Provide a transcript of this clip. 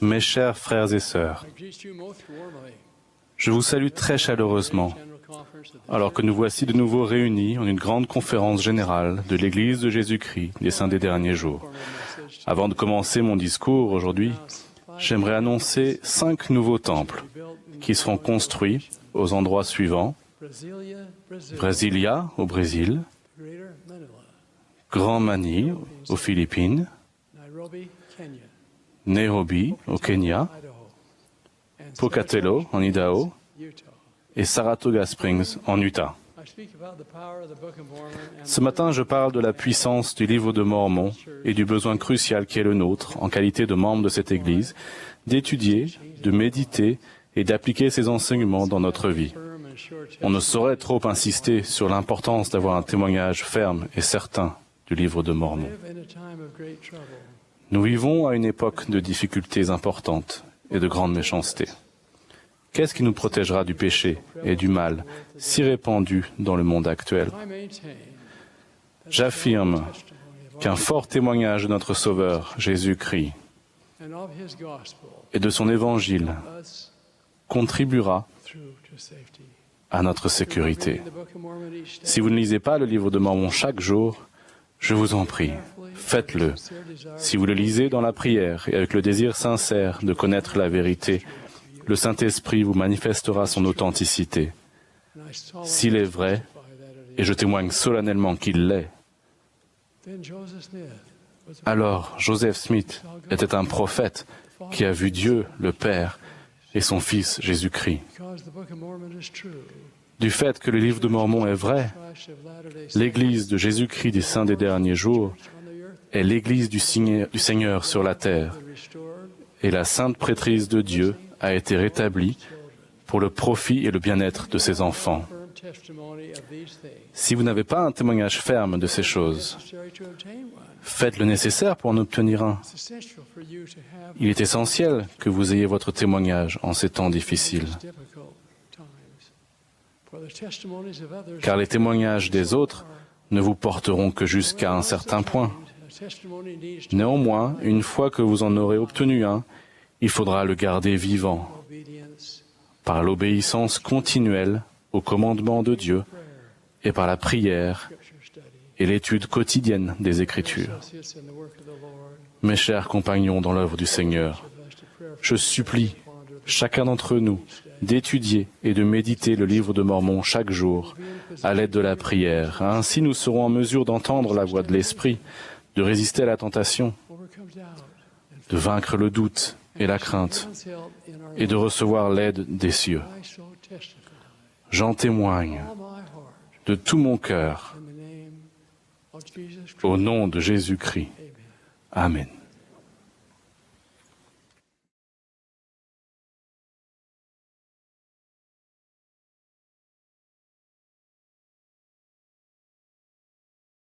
Mes chers frères et sœurs, je vous salue très chaleureusement, alors que nous voici de nouveau réunis en une grande conférence générale de l'Église de Jésus-Christ des Saints des Derniers Jours. Avant de commencer mon discours aujourd'hui, j'aimerais annoncer 5 nouveaux temples qui seront construits aux endroits suivants: Brasilia, au Brésil; Grand Manille, aux Philippines; Nairobi, au Kenya; Pocatello, en Idaho; et Saratoga Springs, en Utah. Ce matin, je parle de la puissance du livre de Mormon et du besoin crucial qui est le nôtre, en qualité de membre de cette Église, d'étudier, de méditer et d'appliquer ces enseignements dans notre vie. On ne saurait trop insister sur l'importance d'avoir un témoignage ferme et certain du livre de Mormon. Nous vivons à une époque de difficultés importantes et de grande méchanceté. Qu'est-ce qui nous protégera du péché et du mal si répandu dans le monde actuel? J'affirme qu'un fort témoignage de notre Sauveur, Jésus-Christ, et de son Évangile contribuera à notre sécurité. Si vous ne lisez pas le livre de Mormon chaque jour, je vous en prie, faites-le. Si vous le lisez dans la prière et avec le désir sincère de connaître la vérité, le Saint-Esprit vous manifestera son authenticité. S'il est vrai, et je témoigne solennellement qu'il l'est, alors Joseph Smith était un prophète qui a vu Dieu, le Père, et son Fils Jésus-Christ. Du fait que le livre de Mormon est vrai, l'Église de Jésus-Christ des Saints des Derniers Jours est l'Église du Seigneur sur la terre, et la sainte prêtrise de Dieu a été rétablie pour le profit et le bien-être de ses enfants. Si vous n'avez pas un témoignage ferme de ces choses, faites le nécessaire pour en obtenir un. Il est essentiel que vous ayez votre témoignage en ces temps difficiles. Car les témoignages des autres ne vous porteront que jusqu'à un certain point. Néanmoins, une fois que vous en aurez obtenu un, il faudra le garder vivant par l'obéissance continuelle aux commandements de Dieu et par la prière et l'étude quotidienne des Écritures. Mes chers compagnons dans l'œuvre du Seigneur, je supplie chacun d'entre nous d'étudier et de méditer le livre de Mormon chaque jour à l'aide de la prière. Ainsi, nous serons en mesure d'entendre la voix de l'Esprit, de résister à la tentation, de vaincre le doute et la crainte, et de recevoir l'aide des cieux. J'en témoigne de tout mon cœur, au nom de Jésus-Christ. Amen.